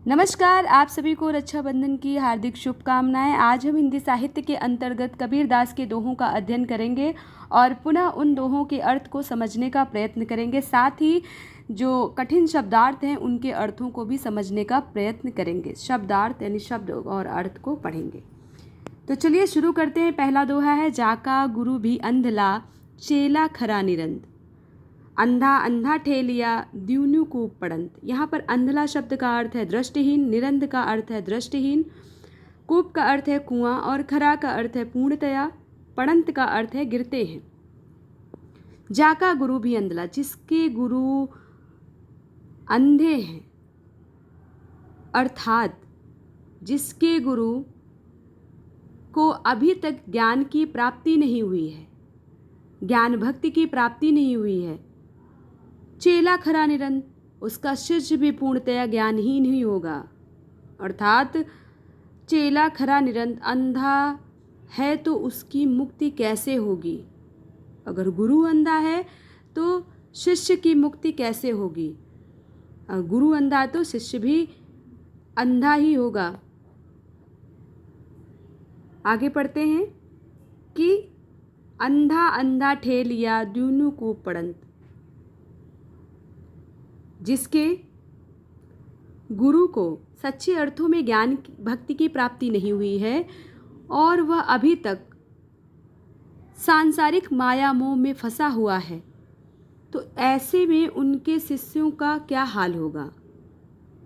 नमस्कार, आप सभी को रक्षाबंधन की हार्दिक शुभकामनाएं। आज हम हिंदी साहित्य के अंतर्गत कबीरदास के दोहों का अध्ययन करेंगे और पुनः उन दोहों के अर्थ को समझने का प्रयत्न करेंगे। साथ ही जो कठिन शब्दार्थ हैं उनके अर्थों को भी समझने का प्रयत्न करेंगे। शब्दार्थ यानी शब्द और अर्थ को पढ़ेंगे। तो चलिए शुरू करते हैं। पहला दोहा है, जाका गुरु भी अंधला चेला खरा निरंद। अंधा अंधा ठेलिया द्यूनु को पड़ंत। यहाँ पर अंधला शब्द का अर्थ है दृष्टिहीन, निरंध का अर्थ है दृष्टिहीन, कूप का अर्थ है कुआं और खरा का अर्थ है पूर्णतया, पड़ंत का अर्थ है गिरते हैं। जाका गुरु भी अंधला, जिसके गुरु अंधे हैं, अर्थात जिसके गुरु को अभी तक ज्ञान की प्राप्ति नहीं हुई है, ज्ञान भक्ति की प्राप्ति नहीं हुई है। चेला खरा निरंत, उसका शिष्य भी पूर्णतया ज्ञानहीन ही होगा। अर्थात चेला खरा निरंत, अंधा है तो उसकी मुक्ति कैसे होगी। अगर गुरु अंधा है तो शिष्य की मुक्ति कैसे होगी। अगर गुरु अंधा है तो शिष्य भी अंधा ही होगा। आगे पढ़ते हैं कि अंधा अंधा ठेलिया द्यूनु को पड़ंत, जिसके गुरु को सच्चे अर्थों में ज्ञान भक्ति की प्राप्ति नहीं हुई है और वह अभी तक सांसारिक माया मोह में फंसा हुआ है, तो ऐसे में उनके शिष्यों का क्या हाल होगा।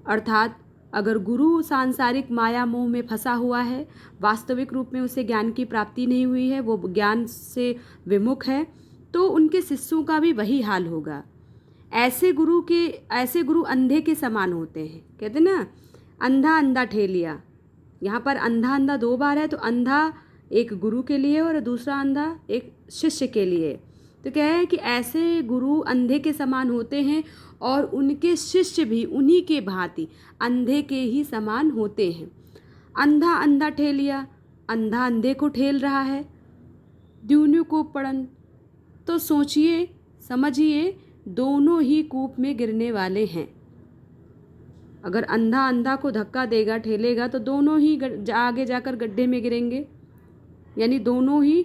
अर्थात अगर गुरु सांसारिक माया मोह में फंसा हुआ है, वास्तविक रूप में उसे ज्ञान की प्राप्ति नहीं हुई है, वो ज्ञान से विमुख है, तो उनके शिष्यों का भी वही हाल होगा। ऐसे गुरु अंधे के समान होते हैं। कहते ना, अंधा अंधा ठेलिया। यहाँ पर अंधा अंधा दो बार है, तो अंधा एक गुरु के लिए और दूसरा अंधा एक शिष्य के लिए। तो क्या है कि ऐसे गुरु अंधे के समान होते हैं और उनके शिष्य भी उन्हीं के भांति अंधे के ही समान होते हैं। अंधा अंधा ठेलिया, अंधा अंधे को ठेल रहा है। द्यूनु को पड़न, तो सोचिए समझिए, दोनों ही कूप में गिरने वाले हैं। अगर अंधा अंधा को धक्का देगा, ठेलेगा, तो दोनों ही आगे जाकर गड्ढे में गिरेंगे, यानी दोनों ही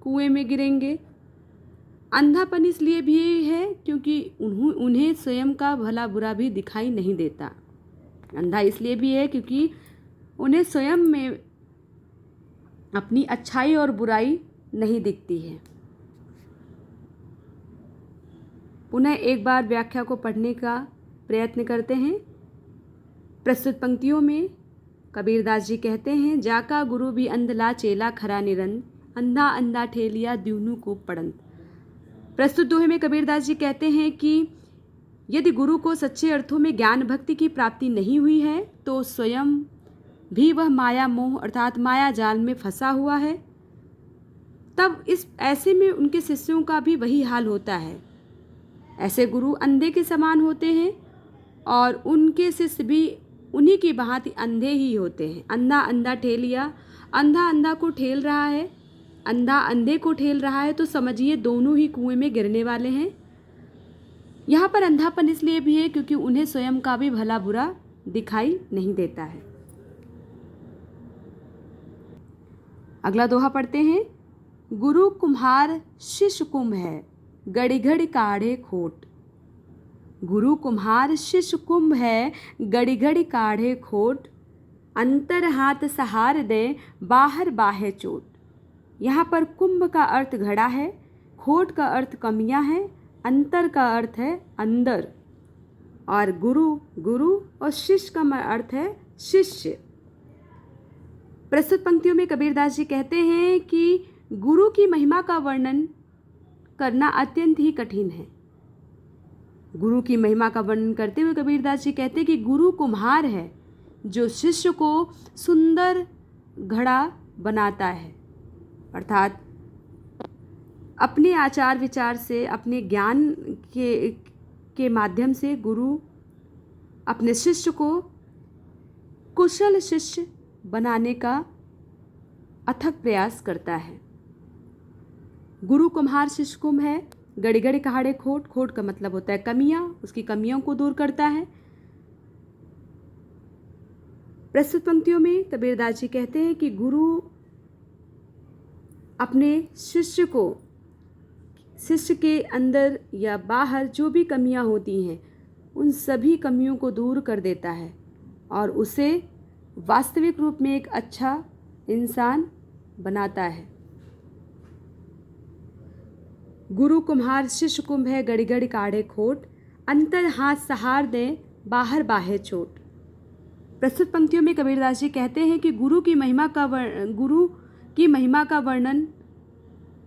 कुएं में गिरेंगे। अंधापन इसलिए भी है क्योंकि उन्हें स्वयं का भला बुरा भी दिखाई नहीं देता। अंधा इसलिए भी है क्योंकि उन्हें स्वयं में अपनी अच्छाई और बुराई नहीं दिखती है। पुनः एक बार व्याख्या को पढ़ने का प्रयत्न करते हैं। प्रस्तुत पंक्तियों में कबीरदास जी कहते हैं, जाका गुरु भी अंधला चेला खरा निरंद, अंधा अंधा ठेलिया द्यूनु को पड़ंत। प्रस्तुत दोहे में कबीरदास जी कहते हैं कि यदि गुरु को सच्चे अर्थों में ज्ञान भक्ति की प्राप्ति नहीं हुई है तो स्वयं भी वह माया मोह अर्थात माया जाल में फंसा हुआ है। तब इस ऐसे में उनके शिष्यों का भी वही हाल होता है। ऐसे गुरु अंधे के समान होते हैं और उनके शिष्य भी उन्हीं की भांति अंधे ही होते हैं। अंधा अंधा ठेलिया, अंधा अंधा को ठेल रहा है, अंधा अंधे को ठेल रहा है, तो समझिए दोनों ही कुएं में गिरने वाले हैं। यहाँ पर अंधापन इसलिए भी है क्योंकि उन्हें स्वयं का भी भला बुरा दिखाई नहीं देता है। अगला दोहा पढ़ते हैं। गुरु कुम्हार शिष्य कुंभ है, गड़ी घड़ी काढ़े खोट। गुरु कुम्हार शिष्य कुंभ है, गड़ी घड़ी काढ़े खोट। अंतर हाथ सहार दे, बाहर बाहे चोट। यहाँ पर कुंभ का अर्थ घड़ा है, खोट का अर्थ कमियां है, अंतर का अर्थ है अंदर, और गुरु और शिष्य का अर्थ है शिष्य। प्रस्तुत पंक्तियों में कबीरदास जी कहते हैं कि गुरु की महिमा का वर्णन करना अत्यंत ही कठिन है। गुरु की महिमा का वर्णन करते हुए कबीरदास जी कहते हैं कि गुरु कुम्हार है जो शिष्य को सुंदर घड़ा बनाता है। अर्थात अपने आचार विचार से, अपने ज्ञान के माध्यम से गुरु अपने शिष्य को कुशल शिष्य बनाने का अथक प्रयास करता है। गुरु कुम्हार शिष्य कुंभ है, गड़ी गड़ी कहाड़े खोट। खोट का मतलब होता है कमियां, उसकी कमियों को दूर करता है। प्रस्तुत पंक्तियों में कबीरदास जी कहते हैं कि गुरु अपने शिष्य के अंदर या बाहर जो भी कमियां होती हैं उन सभी कमियों को दूर कर देता है और उसे वास्तविक रूप में एक अच्छा इंसान बनाता है। गुरु कुम्हार शिष्य कुंभ है, गड़ी गड़ी काढ़े खोट, अंतर हाथ सहार दे बाहर बाहे चोट। प्रस्तुत पंक्तियों में कबीरदास जी कहते हैं कि गुरु की महिमा का वर्णन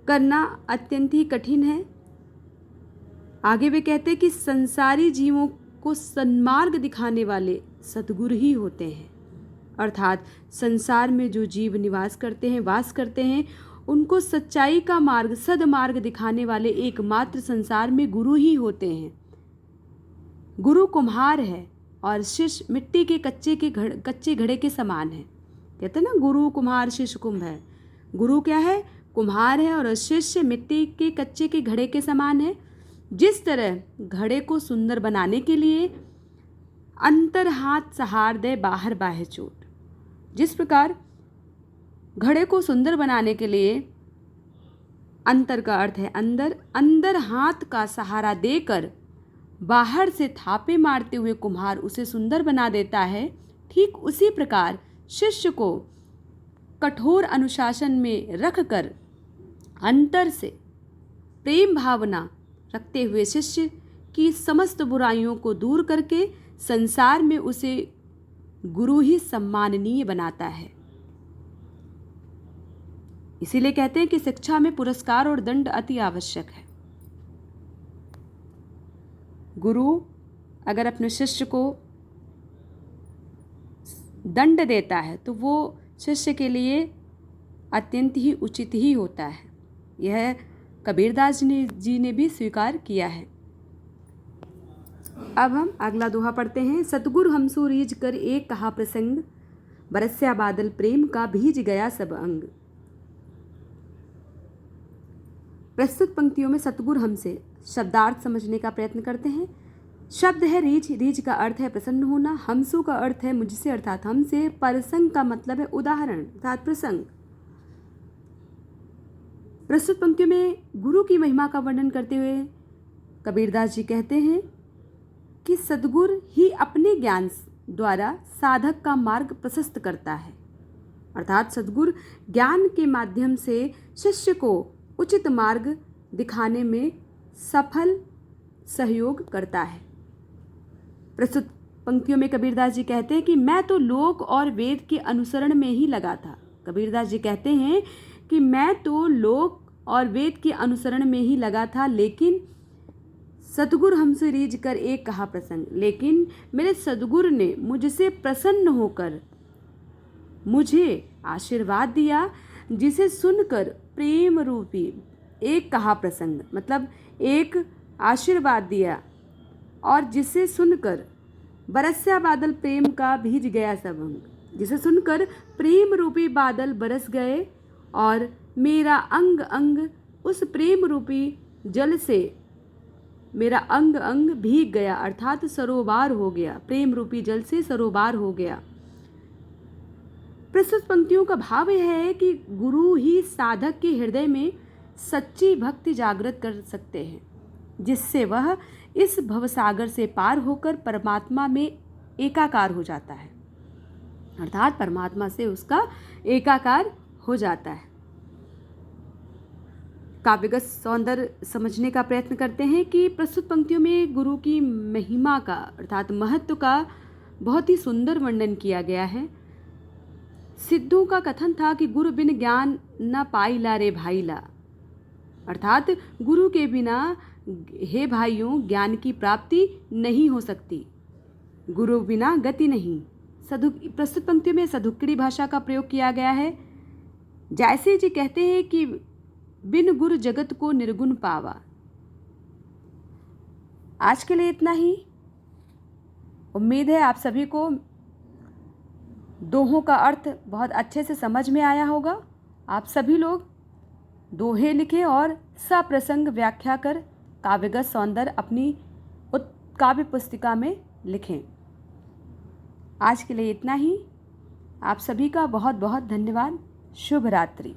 करना अत्यंत ही कठिन है। आगे वे कहते हैं कि संसारी जीवों को सन्मार्ग दिखाने वाले सद्गुरु ही होते हैं, अर्थात संसार में जो जीव वास करते हैं उनको सच्चाई का मार्ग, सदमार्ग दिखाने वाले एकमात्र संसार में गुरु ही होते हैं। गुरु कुम्हार है और शिष्य मिट्टी के कच्चे घड़े के समान है। कहते हैं ना, गुरु कुम्हार शिष्य कुंभ है। गुरु क्या है? कुम्हार है और शिष्य मिट्टी के कच्चे के घड़े के समान है। जिस तरह घड़े को सुंदर बनाने के लिए अंतर हाथ सहार दे बाहर बाहे चोट, जिस प्रकार घड़े को सुंदर बनाने के लिए अंतर का अर्थ है अंदर हाथ का सहारा देकर बाहर से थापे मारते हुए कुम्हार उसे सुंदर बना देता है, ठीक उसी प्रकार शिष्य को कठोर अनुशासन में रखकर अंतर से प्रेम भावना रखते हुए शिष्य की समस्त बुराइयों को दूर करके संसार में उसे गुरु ही सम्माननीय बनाता है। इसीलिए कहते हैं कि शिक्षा में पुरस्कार और दंड अति आवश्यक है। गुरु अगर अपने शिष्य को दंड देता है तो वो शिष्य के लिए अत्यंत ही उचित ही होता है। यह कबीरदास जी ने भी स्वीकार किया है। अब हम अगला दोहा पढ़ते हैं। सतगुरु हमसो रीझ कर एक कहा प्रसंग, बरस्या बादल प्रेम का भीज गया सब अंग। प्रस्तुत पंक्तियों में सतगुरु हमसे शब्दार्थ समझने का प्रयत्न करते हैं। शब्द है रीझ, रीझ का अर्थ है प्रसन्न होना, हमसु का अर्थ है मुझसे अर्थात हमसे, प्रसंग का मतलब है उदाहरण अर्थात प्रसंग। प्रस्तुत पंक्तियों में गुरु की महिमा का वर्णन करते हुए कबीरदास जी कहते हैं कि सद्गुरु ही अपने ज्ञान द्वारा साधक का मार्ग प्रशस्त करता है, अर्थात सद्गुरु ज्ञान के माध्यम से शिष्य को उचित मार्ग दिखाने में सफल सहयोग करता है। प्रस्तुत पंक्तियों में कबीरदास जी कहते हैं कि मैं तो लोक और वेद के अनुसरण में ही लगा था। कबीरदास जी कहते हैं कि मैं तो लोक और वेद के अनुसरण में ही लगा था, लेकिन सतगुरु हमसे रीझ कर एक कहा प्रसंग, लेकिन मेरे सदगुरु ने मुझसे प्रसन्न होकर मुझे आशीर्वाद दिया, जिसे सुनकर प्रेम रूपी एक कहा प्रसंग, मतलब एक आशीर्वाद दिया और जिसे सुनकर बरस्या बादल प्रेम का भीज गया सब अंग, जिसे सुनकर प्रेम रूपी बादल बरस गए और मेरा अंग अंग उस प्रेम रूपी जल से मेरा अंग अंग भीग गया, अर्थात सरोबार हो गया, प्रेम रूपी जल से सरोबार हो गया। प्रस्तुत पंक्तियों का भाव यह है कि गुरु ही साधक के हृदय में सच्ची भक्ति जागृत कर सकते हैं, जिससे वह इस भवसागर से पार होकर परमात्मा में एकाकार हो जाता है, अर्थात परमात्मा से उसका एकाकार हो जाता है। काव्यगत सौंदर्य समझने का प्रयत्न करते हैं कि प्रस्तुत पंक्तियों में गुरु की महिमा का अर्थात महत्व का बहुत ही सुंदर वर्णन किया गया है। सिद्धों का कथन था कि गुरु बिन ज्ञान न पाइला रे भाईला, अर्थात गुरु के बिना हे भाइयों ज्ञान की प्राप्ति नहीं हो सकती, गुरु बिना गति नहीं। प्रस्तुत पंक्तियों में सधुक्कड़ी भाषा का प्रयोग किया गया है। जैसे जी कहते हैं कि बिन गुरु जगत को निर्गुण पावा। आज के लिए इतना ही। उम्मीद है आप सभी को दोहों का अर्थ बहुत अच्छे से समझ में आया होगा। आप सभी लोग दोहे लिखें और सप्रसंग व्याख्या कर काव्यगत सौंदर्य अपनी काव्य पुस्तिका में लिखें। आज के लिए इतना ही। आप सभी का बहुत बहुत धन्यवाद। शुभ रात्रि।